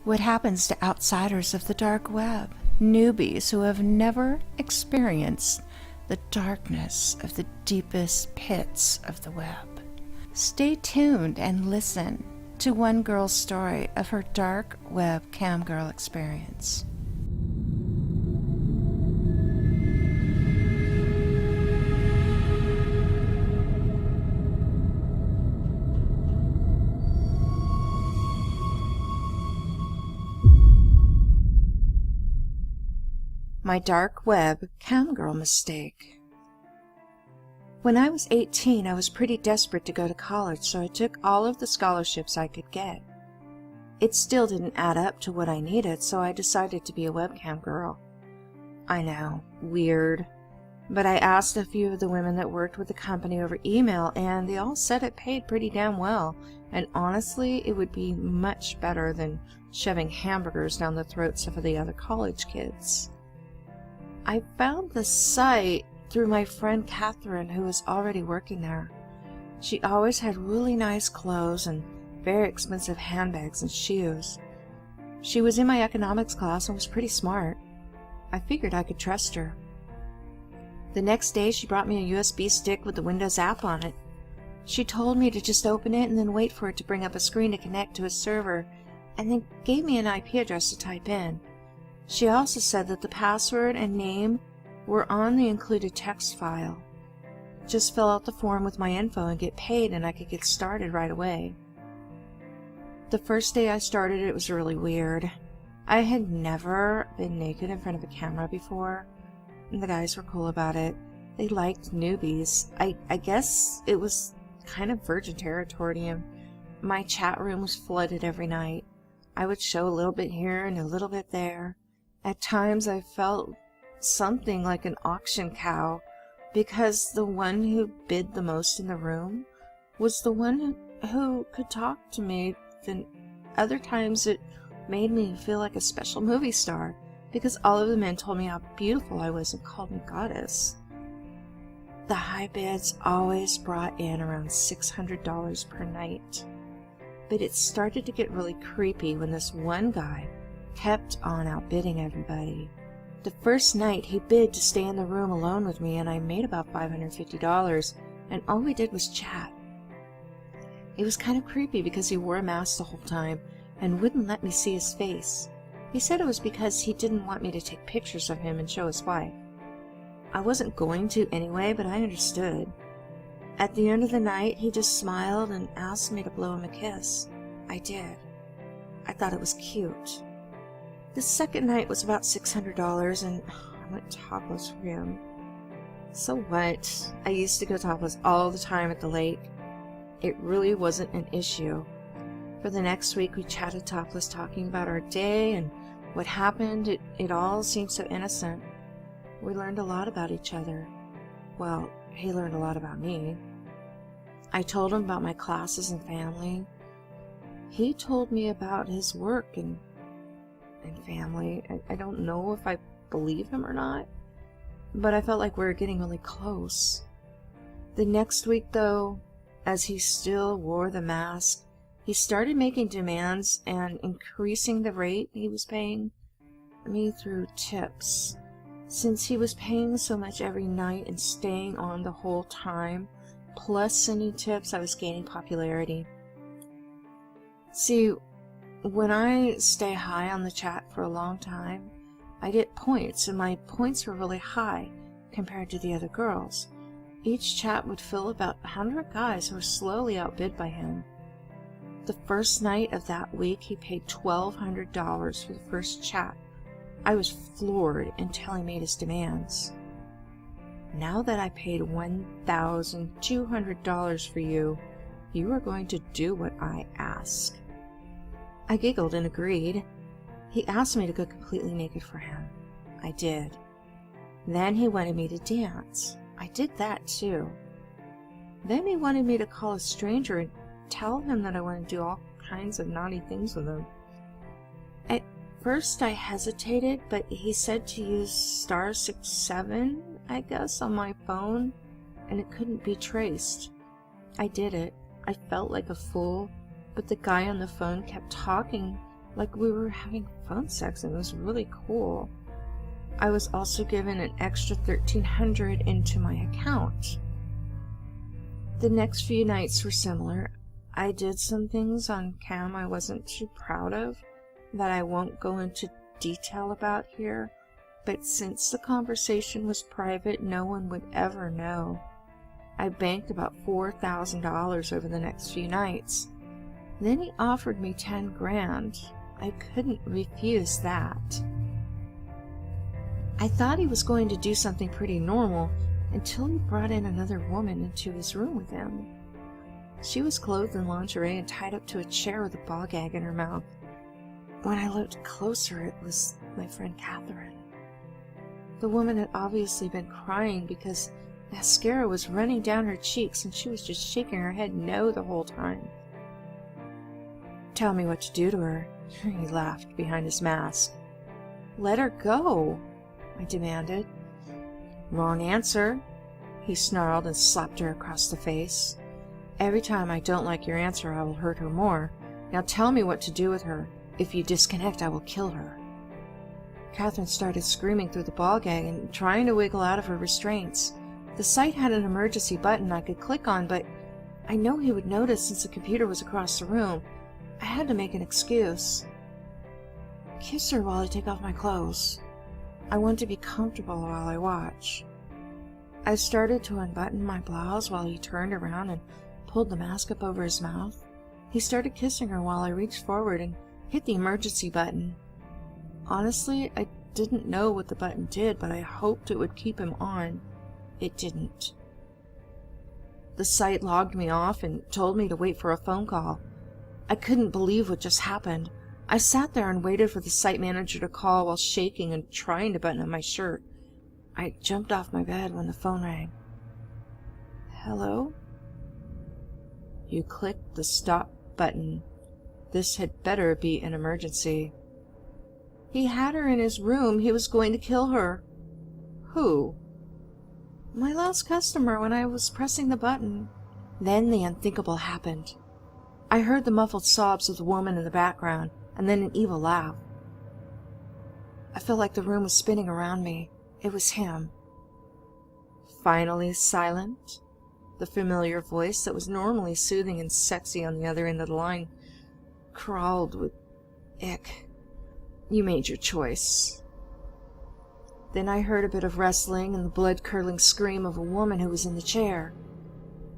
What happens to outsiders of the dark web, newbies who have never experienced the darkness of the deepest pits of the web? Stay tuned and listen to one girl's story of her dark web camgirl experience. My dark web camgirl mistake. When I was 18, I was pretty desperate to go to college, so I took all of the scholarships I could get. It still didn't add up to what I needed, so I decided to be a webcam girl. I know, weird, but I asked a few of the women that worked with the company over email, and they all said it paid pretty damn well, and honestly, it would be much better than shoving hamburgers down the throats of the other college kids. I found the site through my friend Catherine, who was already working there. She always had really nice clothes and very expensive handbags and shoes. She was in my economics class and was pretty smart. I figured I could trust her. The next day, she brought me a USB stick with the Windows app on it. She told me to just open it and then wait for it to bring up a screen to connect to a server, and then gave me an IP address to type in. She also said that the password and name were on the included text file. Just fill out the form with my info and get paid, and I could get started right away. The first day I started, it was really weird. I had never been naked in front of a camera before, and the guys were cool about it. They liked newbies. I guess it was kind of virgin territory to him. My chat room was flooded every night. I would show a little bit here and a little bit there. At times I felt something like an auction cow, because the one who bid the most in the room was the one who could talk to me. Then other times it made me feel like a special movie star, because all of the men told me how beautiful I was and called me goddess. The high bids always brought in around $600 per night, but it started to get really creepy when this one guy kept on outbidding everybody. The first night he bid to stay in the room alone with me, and I made about $550, and all we did was chat. It was kind of creepy because he wore a mask the whole time and wouldn't let me see his face. He said it was because he didn't want me to take pictures of him and show his wife. I wasn't going to anyway, but I understood. At the end of the night, he just smiled and asked me to blow him a kiss. I did. I thought it was cute. The second night was about $600, and I went topless for him. So what? I used to go topless all the time at the lake. It really wasn't an issue. For the next week, we chatted topless, talking about our day and what happened. It all seemed so innocent. We learned a lot about each other. Well, he learned a lot about me. I told him about my classes and family. He told me about his work and family. I don't know if I believe him or not, but I felt like we were getting really close. The next week, though, as he still wore the mask, he started making demands and increasing the rate he was paying me through tips. Since he was paying so much every night and staying on the whole time, plus sending tips, I was gaining popularity. See, when I stay high on the chat for a long time, I get points, and my points were really high compared to the other girls. Each chat would fill about 100 guys who were slowly outbid by him. The first night of that week, he paid $1,200 for the first chat. I was floored until he made his demands. Now that I paid $1,200 for you, you are going to do what I ask. I giggled and agreed. He asked me to go completely naked for him. I did. Then he wanted me to dance. I did that too. Then he wanted me to call a stranger and tell him that I want to do all kinds of naughty things with him. At first I hesitated, but he said to use *67, I guess, on my phone, and it couldn't be traced. I did it. I felt like a fool, but the guy on the phone kept talking like we were having phone sex, and it was really cool. I was also given an extra $1,300 into my account. The next few nights were similar. I did some things on cam I wasn't too proud of that I won't go into detail about here, but since the conversation was private, no one would ever know. I banked about $4,000 over the next few nights. Then he offered me 10 grand. I couldn't refuse that. I thought he was going to do something pretty normal until he brought in another woman into his room with him. She was clothed in lingerie and tied up to a chair with a ball gag in her mouth. When I looked closer, it was my friend Catherine. The woman had obviously been crying because mascara was running down her cheeks, and she was just shaking her head no the whole time. "Tell me what to do to her," he laughed behind his mask. "Let her go," I demanded. "Wrong answer," he snarled and slapped her across the face. "Every time I don't like your answer, I will hurt her more. Now tell me what to do with her. If you disconnect, I will kill her." Catherine started screaming through the ball gag and trying to wiggle out of her restraints. The site had an emergency button I could click on, but I know he would notice since the computer was across the room. I had to make an excuse. "Kiss her while I take off my clothes. I want to be comfortable while I watch." I started to unbutton my blouse while he turned around and pulled the mask up over his mouth. He started kissing her while I reached forward and hit the emergency button. Honestly, I didn't know what the button did, but I hoped it would keep him on. It didn't. The site logged me off and told me to wait for a phone call. I couldn't believe what just happened. I sat there and waited for the site manager to call while shaking and trying to button up my shirt. I jumped off my bed when the phone rang. "Hello?" "You clicked the stop button. This had better be an emergency." "He had her in his room. He was going to kill her." "Who?" "My last customer when I was pressing the button." Then the unthinkable happened. I heard the muffled sobs of the woman in the background, and then an evil laugh. I felt like the room was spinning around me. It was him. Finally silent. The familiar voice that was normally soothing and sexy on the other end of the line crawled with ick. "You made your choice." Then I heard a bit of wrestling and the blood-curdling scream of a woman who was in the chair.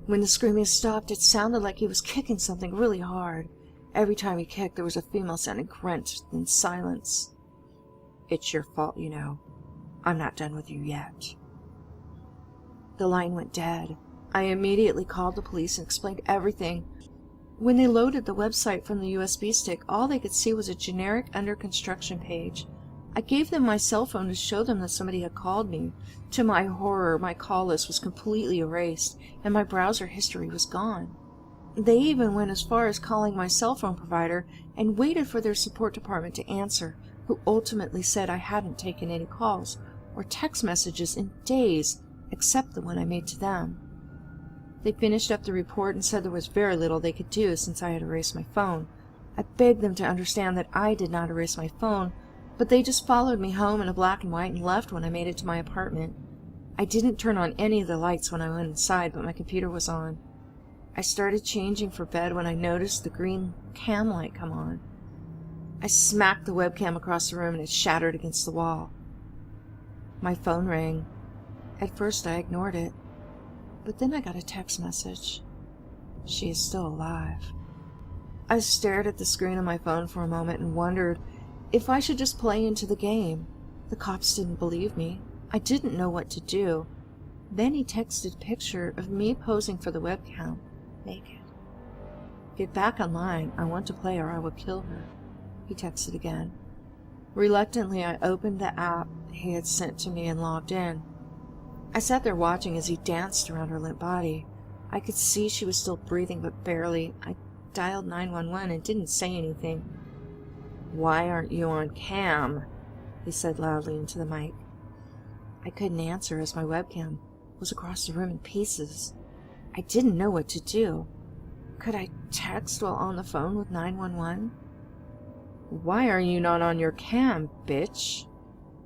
When the screaming stopped, it sounded like he was kicking something really hard. Every time he kicked, there was a female-sounding grunt, then silence. "It's your fault, you know. I'm not done with you yet." The line went dead. I immediately called the police and explained everything. When they loaded the website from the USB stick, all they could see was a generic under construction page. I gave them my cell phone to show them that somebody had called me. To my horror, my call list was completely erased, and my browser history was gone. They even went as far as calling my cell phone provider and waited for their support department to answer, who ultimately said I hadn't taken any calls or text messages in days, except the one I made to them. They finished up the report and said there was very little they could do since I had erased my phone. I begged them to understand that I did not erase my phone, but they just followed me home in a black and white and left when I made it to my apartment. I didn't turn on any of the lights when I went inside, but my computer was on. I started changing for bed when I noticed the green cam light come on. I smacked the webcam across the room and it shattered against the wall. My phone rang. At first I ignored it, but then I got a text message. She is still alive. I stared at the screen of my phone for a moment and wondered if I should just play into the game. The cops didn't believe me. I didn't know what to do. Then he texted a picture of me posing for the webcam, naked. "Get back online. I want to play or I will kill her," he texted again. Reluctantly, I opened the app he had sent to me and logged in. I sat there watching as he danced around her limp body. I could see she was still breathing, but barely. I dialed 911 and didn't say anything. "Why aren't you on cam?" he said loudly into the mic. I couldn't answer as my webcam was across the room in pieces. I didn't know what to do. Could I text while on the phone with 911? "Why are you not on your cam, bitch?"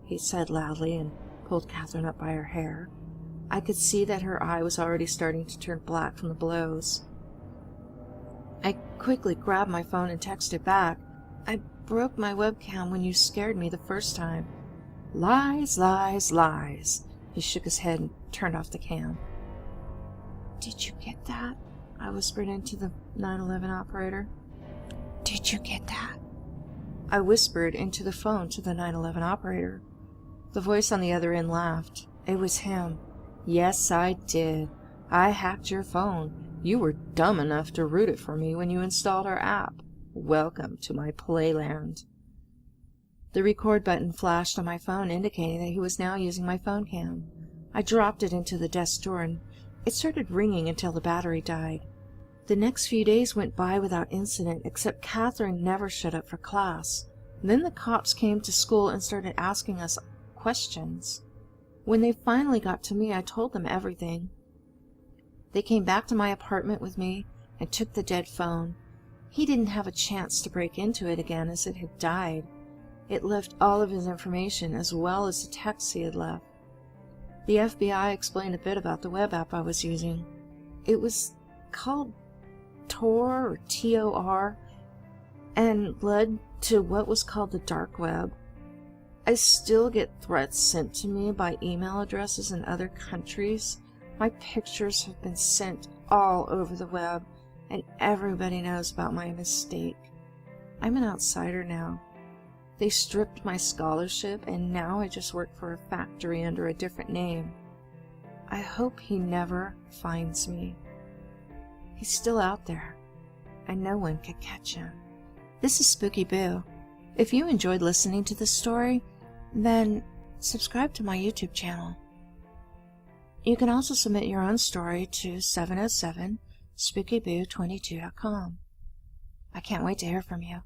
he said loudly and pulled Catherine up by her hair. I could see that her eye was already starting to turn black from the blows. I quickly grabbed my phone and texted back, "I broke my webcam when you scared me the first time." "Lies, lies, lies." He shook his head and turned off the cam. "Did you get that?" I whispered into the 911 operator. "Did you get that?" I whispered into the phone to the 911 operator. The voice on the other end laughed. It was him. "Yes, I did. I hacked your phone. You were dumb enough to root it for me when you installed our app. Welcome to my playland." The record button flashed on my phone, indicating that he was now using my phone cam. I dropped it into the desk drawer, and it started ringing until the battery died. The next few days went by without incident, except Catherine never showed up for class. Then the cops came to school and started asking us questions. When they finally got to me, I told them everything. They came back to my apartment with me and took the dead phone. He didn't have a chance to break into it again, as it had died. It left all of his information, as well as the texts he had left. The FBI explained a bit about the web app I was using. It was called Tor, or T-O-R, and led to what was called the dark web. I still get threats sent to me by email addresses in other countries. My pictures have been sent all over the web, and everybody knows about my mistake. I'm an outsider now. They stripped my scholarship, and now I just work for a factory under a different name. I hope he never finds me. He's still out there, and no one can catch him. This is Spooky Boo. If you enjoyed listening to this story, then subscribe to my YouTube channel. You can also submit your own story to 707spookyboo22.com. I can't wait to hear from you.